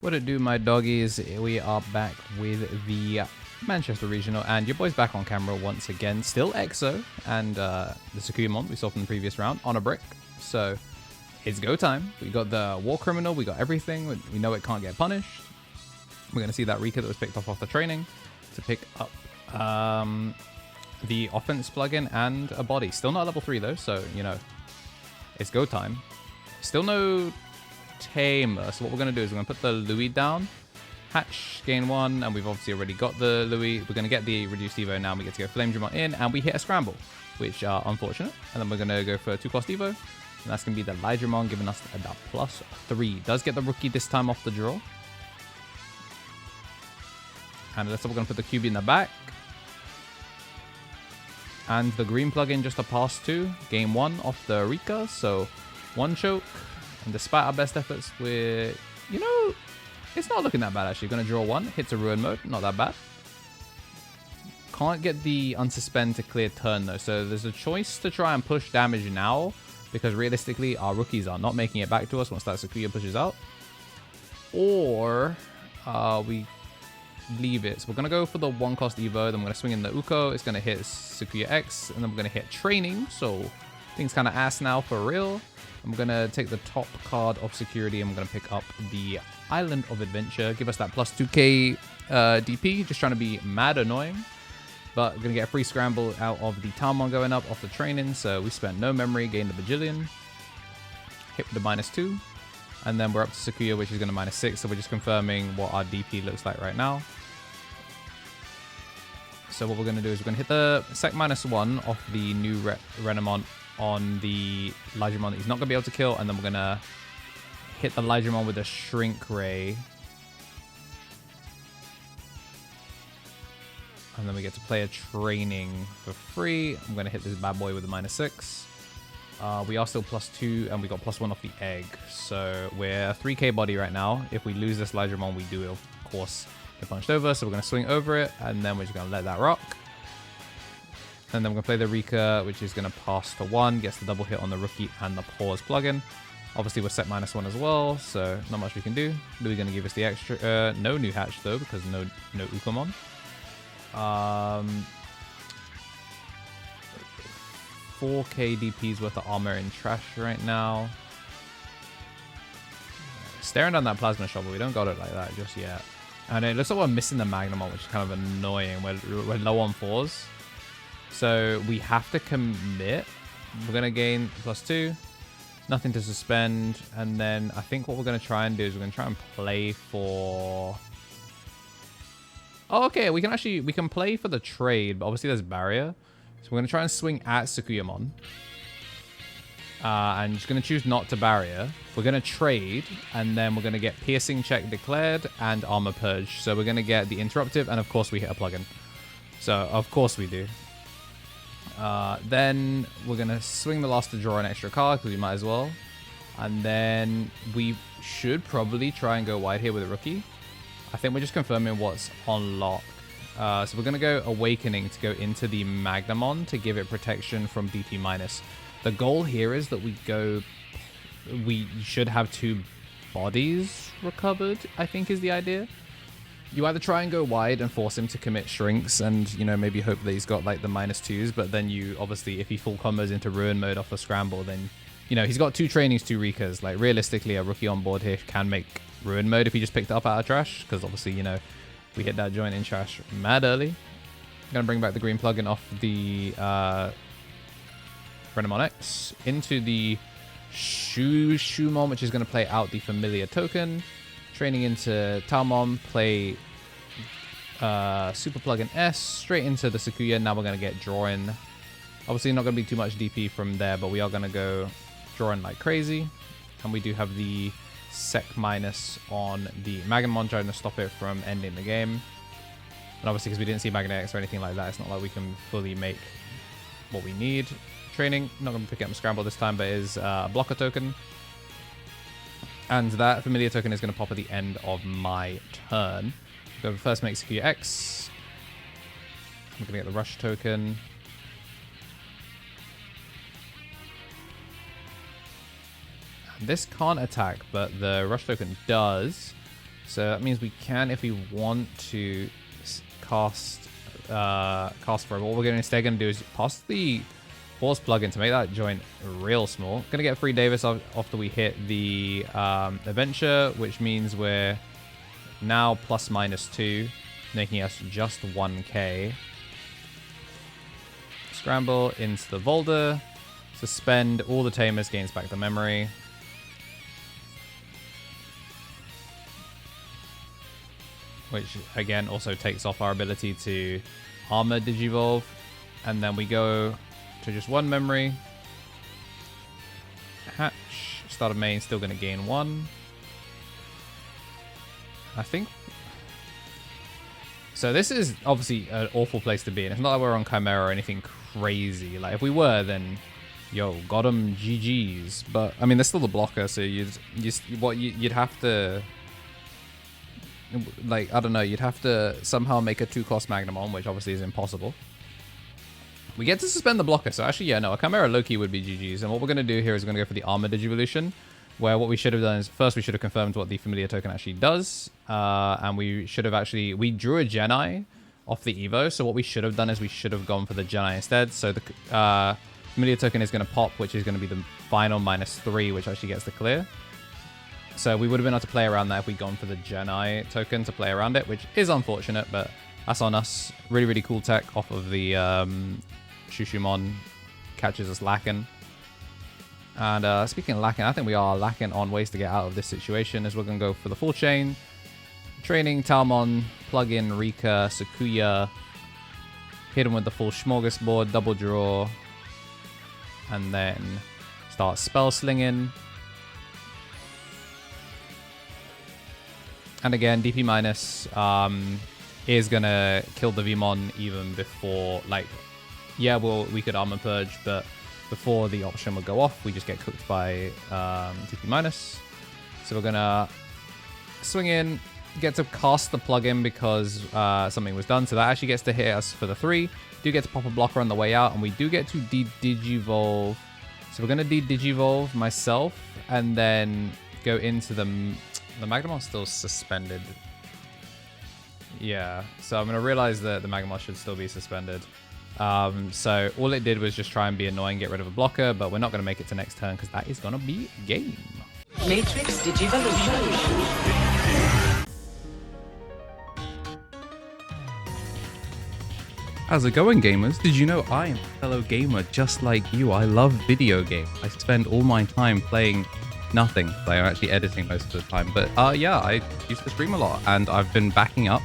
What it do, my doggies? We are back with the Manchester Regional, and your boy's back on camera once again. Still EXO and the Sakuyamon we saw from the previous round on a brick. So it's go time. We got the War Criminal, we got everything. We know it can't get punished. We're going to see that Rika that was picked off the training to pick up the offense plugin and a body. Still not level 3 though, so you know, it's go time. Still no tamer, so what we're going to do is we're going to put the Louis down, hatch, gain 1, and we've obviously already got the Louis. We're going to get the reduced Evo now, and we get to go Flame Digimon in, and we hit a scramble, which are unfortunate. And then we're going to go for a 2-cost Evo, and that's going to be the Digimon, giving us that +3. Does get the rookie this time off the draw. And that's what we're going to put the QB in the back. And the green plugin just a pass 2, gain 1 off the Rika, so 1 choke. And despite our best efforts, we're, you know, it's not looking that bad actually. Going to draw 1, hits a ruin mode, not that bad. Can't get the unsuspend to clear turn though, so there's a choice to try and push damage now, because realistically our rookies are not making it back to us once that Sakuya pushes out. Or we leave it. So we're going to go for the 1-cost Evo, then we're going to swing in the Uko, it's going to hit Sakuya X, and then we're going to hit Training, so things kind of ass now for real. I'm going to take the top card of security, and I'm going to pick up the Island of Adventure. Give us that +2k DP. Just trying to be mad annoying. But we're going to get a free scramble out of the Talmon going up off the training. So we spent no memory, gained a bajillion. Hit with the -2. And then we're up to Sakuya, which is going to -6. So we're just confirming what our DP looks like right now. So what we're going to do is we're going to hit the sec -1 off the new Renamon on the Digimon that he's not going to be able to kill, and then we're going to hit the Digimon with a Shrink Ray. And then we get to play a training for free. I'm going to hit this bad boy with a -6. We are still +2, and we got +1 off the egg. So we're a 3k body right now. If we lose this Digimon, we do, of course, get punched over. So we're going to swing over it, and then we're just going to let that rock. And then we're going to play the Rika, which is going to pass to 1, gets the double hit on the rookie and the pause plugin. Obviously, we're set -1 as well, so not much we can do. Louis going to give us the extra. No new hatch, though, because no Ukomon. 4k DP's worth of armor in trash right now. Staring down that plasma shot, but we don't got it like that just yet. And it looks like we're missing the Magnamon, which is kind of annoying. We're low on 4s. So we have to commit. We're going to gain +2. Nothing to suspend. And then I think what we're going to try and do is we're going to try and play for... Oh, okay. We can play for the trade, but obviously there's barrier. So we're going to try and swing at Sakuyamon. And just going to choose not to barrier. We're going to trade, and then we're going to get piercing check declared and armor purge. So we're going to get the interruptive, and of course we hit a plugin. So of course we do. Then we're going to swing the last to draw an extra card, because we might as well. And then we should probably try and go wide here with a rookie. I think we're just confirming what's on lock. So we're going to go Awakening to go into the Magnamon to give it protection from DP-. The goal here is that we should have 2 bodies recovered, I think is the idea. You either try and go wide and force him to commit shrinks and, you know, maybe hope that he's got like the -2s, but then you obviously, if he full combos into ruin mode off the scramble, then, you know, he's got 2 trainings, 2 Rikas. Like realistically, a rookie on board here can make ruin mode if he just picked it up out of trash, because obviously, you know, we hit that joint in trash mad early. I'm going to bring back the green plugin off the Renamon X into the Shumon, which is going to play out the familiar token. Training into Talmon, play Super Plugin S, straight into the Sakuya. Now we're going to get drawing. Obviously not going to be too much DP from there, but we are going to go drawing like crazy. And we do have the sec- on the Magnamon, trying to stop it from ending the game. And obviously because we didn't see Magnet X or anything like that, it's not like we can fully make what we need. Training, not going to pick up Scramble this time, but is a blocker token. And that familiar token is going to pop at the end of my turn. So first make Sakuya X. I'm going to get the rush token. This can't attack, but the rush token does. So that means we can, if we want to, cast for it. What we're instead going to do is pass the force plugin to make that joint real small. Going to get free Davis after we hit the adventure, which means we're now ±2, making us just 1k. Scramble into the Volder. Suspend all the Tamers, gains back the memory. Which, again, also takes off our ability to Armour Digivolve. And then we go to just 1 memory. Hatch. Start of main, still going to gain 1. I think... So this is obviously an awful place to be in. It's not like we're on Chimera or anything crazy. Like, if we were, then... Yo, got him GG's. But, I mean, there's still the blocker, so you'd have to... Like, I don't know, you'd have to somehow make a 2-cost Magnamon, which obviously is impossible. We get to suspend the blocker, so actually, yeah, no, a Chimera Loki would be GG's. And what we're going to do here is we're going to go for the Armor Digivolution, where what we should have done is, first we should have confirmed what the Familiar Token actually does. And we should have actually, we drew a Geni off the Evo, so what we should have done is we should have gone for the Geni instead. So the Familiar Token is going to pop, which is going to be the final -3, which actually gets the clear. So we would have been able to play around that if we'd gone for the Geni token to play around it, which is unfortunate, but that's on us. Really, really cool tech off of the Shushumon. Catches us lacking. And speaking of lacking, I think we are lacking on ways to get out of this situation, as we're going to go for the full chain. Training, Talmon, plug in Rika, Sakuya. Hit him with the full smorgasbord, double draw. And then start spell slinging. And again, DP minus is going to kill the Veemon even before, like, yeah, well, we could Armor Purge, but before the option would go off, we just get cooked by DP minus. So we're going to swing in, get to cast the plugin because something was done. So that actually gets to hit us for the 3. Do get to pop a blocker on the way out, and we do get to de-digivolve. So we're going to de-digivolve myself and then go into the Magnemon's still suspended. Yeah, so I'm going to realize that the Magnemon should still be suspended. So all it did was just try and be annoying, get rid of a blocker, but we're not going to make it to next turn because that is going to be game. Matrix Digivolution. How's it going, gamers? Did you know I am a fellow gamer just like you? I love video games. I spend all my time playing nothing. I'm actually editing most of the time. But yeah, I used to stream a lot, and I've been backing up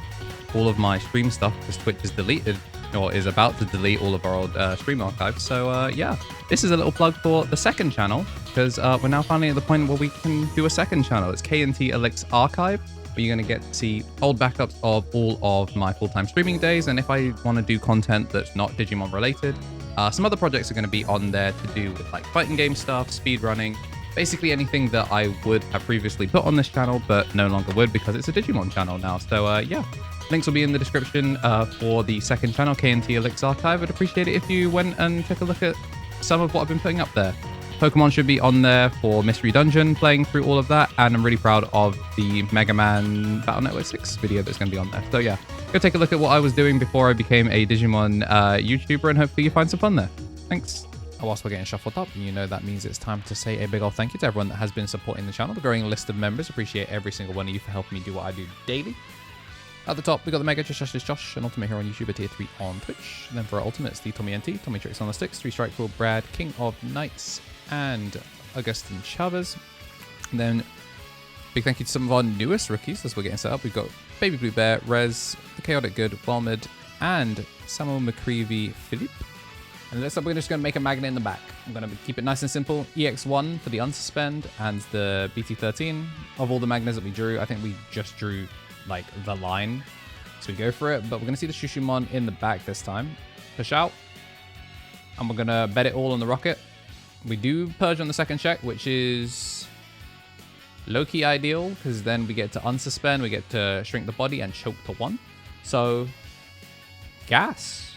all of my stream stuff because Twitch has deleted, or is about to delete, all of our old stream archives. So yeah, this is a little plug for the second channel, because we're now finally at the point where we can do a second channel. It's KnTElixar Archive, where you're going to get to see old backups of all of my full-time streaming days. And if I want to do content that's not Digimon related, some other projects are going to be on there to do with like fighting game stuff, speed running, basically anything that I would have previously put on this channel, but no longer would because it's a Digimon channel now. So yeah, links will be in the description for the second channel, KnTElixar Archive. I'd appreciate it if you went and took a look at some of what I've been putting up there. Pokemon should be on there for Mystery Dungeon, playing through all of that, and I'm really proud of the Mega Man Battle Network 6 video that's going to be on there. So yeah, go take a look at what I was doing before I became a Digimon YouTuber, and hopefully you find some fun there. Thanks. Whilst we're getting shuffled up, you know that means it's time to say a big old thank you to everyone that has been supporting the channel, the growing list of members. Appreciate every single one of you for helping me do what I do daily. At the top, we got the Mega Josh, an Ultimate Hero on YouTube, a tier 3 on Twitch. And then for our Ultimates, the Tommy NT, Tommy Tricks on the Sticks, 3 Strike Cool, Brad, King of Knights, and Augustin Chavez. And then big thank you to some of our newest rookies as we're getting set up. We've got Baby Blue Bear, Rez, The Chaotic Good, Walmid, and Samuel McCreevy Philippe. And next up, we're just going to make a magnet in the back. I'm going to keep it nice and simple. EX1 for the unsuspend and the BT13. Of all the magnets that we drew, I think we just drew like the line. So we go for it, but we're going to see the Shushumon in the back this time. Push out. And we're going to bet it all on the rocket. We do purge on the second check, which is low-key ideal, because then we get to unsuspend, we get to shrink the body and choke to 1. So, gas.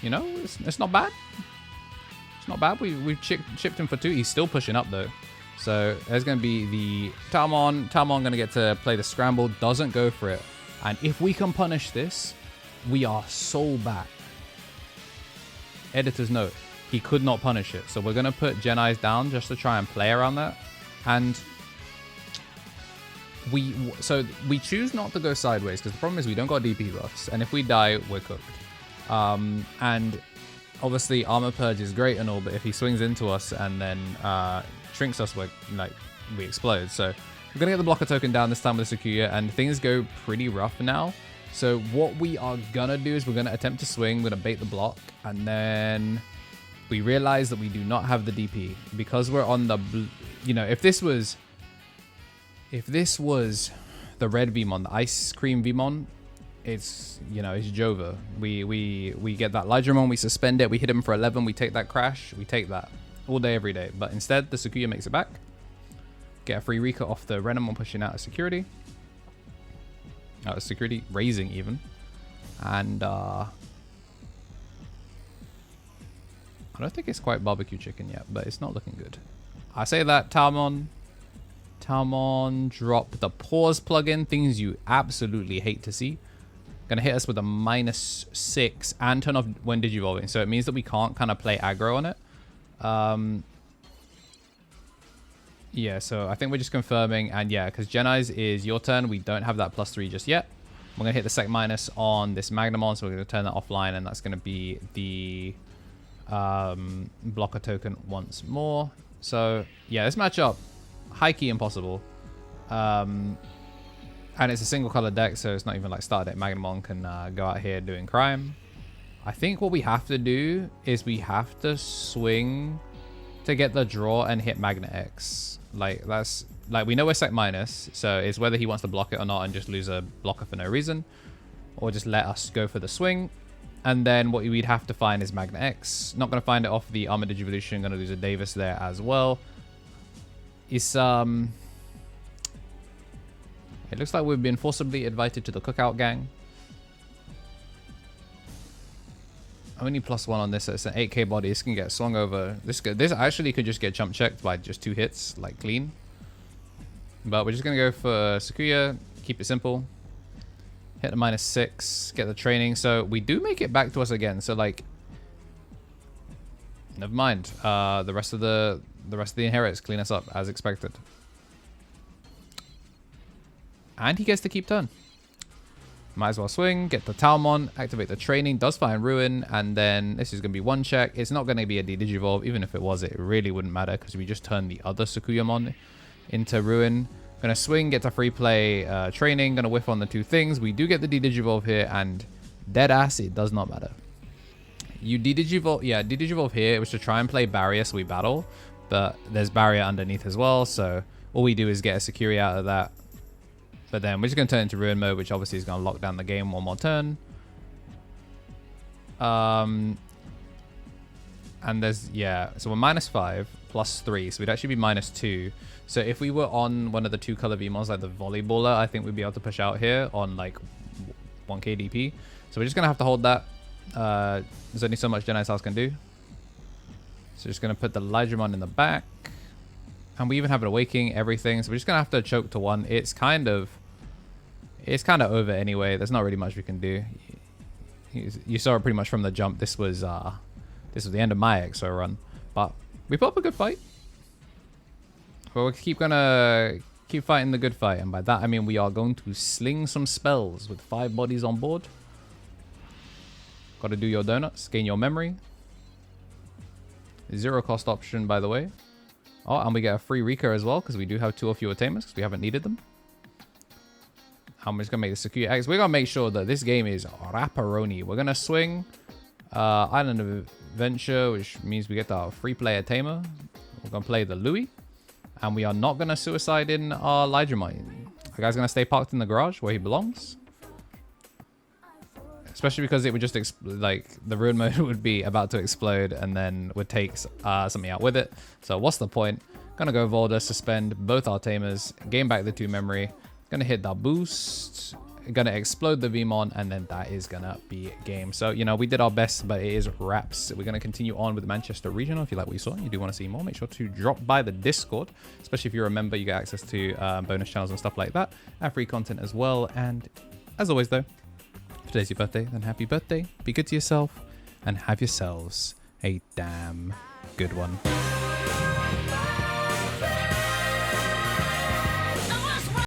You know, it's not bad. It's not bad. We've chipped him for 2. He's still pushing up, though. So there's going to be the Talmon. Talmon going to get to play the scramble. Doesn't go for it. And if we can punish this, we are so back. Editor's note. He could not punish it. So we're going to put Gen Eyes down just to try and play around that. And we choose not to go sideways because the problem is we don't got DP buffs. And if we die, we're cooked. And obviously Armor Purge is great and all, but if he swings into us and then shrinks us, we explode. So we're going to get the blocker token down this time with the Sakuya, and things go pretty rough now. So what we are going to do is we're going to attempt to swing. We're going to bait the block, and then we realize that we do not have the DP. Because we're on the... if this was the red Veemon, the ice cream Veemon, it's Jova. We get that Digimon, we suspend it, we hit him for 11, we take that crash, we take that all day, every day. But instead, the Sakuya makes it back. Get a free Rika off the Renamon pushing out of security. Security raising even. And I don't think it's quite barbecue chicken yet, but it's not looking good. I say that Talmon drop the pause plugin, things you absolutely hate to see. Gonna hit us with a -6 and turn off when digivolving, so it means that we can't kind of play aggro on it. Yeah, so I think we're just confirming, and yeah, because Gen Eyes is your turn, we don't have that +3 just yet. We're gonna hit the sec minus on this Magnamon, so we're gonna turn that offline, and that's gonna be the blocker token once more. So yeah, this matchup, high key impossible. And it's a single color deck, so it's not even like starter deck. Magnamon can go out here doing crime. I think what we have to do is we have to swing to get the draw and hit Magna X. That's we know we're sec minus, so it's whether he wants to block it or not and just lose a blocker for no reason, or just let us go for the swing. And then what we'd have to find is Magna X. Not going to find it off the Armor Digivolution. Going to lose a Davis there as well. It's it looks like we've been forcibly invited to the cookout gang. Only +1 on this. So it's an 8k body. This can get swung over. This actually could just get jump checked by just 2 hits, like clean. But we're just gonna go for Sakuya. Keep it simple. Hit the -6. Get the training. So we do make it back to us again. So never mind. The rest of the inherits clean us up as expected. And he gets to keep turn. Might as well swing, get the Talmon, activate the training, does find Ruin, and then this is going to be 1 check. It's not going to be a Digivolve. Even if it was, it really wouldn't matter because we just turned the other Sakuyamon into Ruin. Going to swing, get to free play training, going to whiff on the 2 things. We do get the Digivolve here, and dead ass, it does not matter. You Digivolve, yeah, Digivolve here, it was to try and play barrier so we battle, but there's barrier underneath as well, so all we do is get a Security out of that. But then we're just going to turn into Ruin mode, which obviously is going to lock down the game 1 more turn. And there's, yeah, so we're -5 +3, so we'd actually be -2. So if we were on one of the 2 color Veemons, like the Volleyballer, I think we'd be able to push out here on like 1k DP. So we're just going to have to hold that. There's only so much Gen Eyes can do. So just going to put the Digimon in the back. And we even have an Awakening, everything. So we're just going to have to choke to 1. It's kind of over anyway. There's not really much we can do. You saw it pretty much from the jump. This was the end of my EXO run. But we put up a good fight. But we're keep fighting the good fight. And by that, I mean we are going to sling some spells with 5 bodies on board. Got to do your donuts. Gain your memory. 0 cost option, by the way. Oh, and we get a free Rika as well, because we do have 2 or fewer Tamers, because we haven't needed them. I'm just going to make the Sakuya X. We're going to make sure that this game is Rapperoni. We're going to swing Island of Adventure, which means we get our free player Tamer. We're going to play the Louis. And we are not going to suicide in our Digimon. The guy's going to stay parked in the garage where he belongs. Especially because it would just, like, the Ruin mode would be about to explode and then would take something out with it. So what's the point? Gonna go Volda, suspend both our Tamers, gain back the 2 memory. Gonna hit that boost. gonna explode the Veemon, and then that is gonna be game. So, you know, we did our best, but it is wraps. We're gonna continue on with Manchester Regional. If you like what you saw and you do want to see more, make sure to drop by the Discord, especially if you're a member. You get access to bonus channels and stuff like that, and free content as well. And as always though, if today's your birthday, then happy birthday, be good to yourself, and have yourselves a damn good one.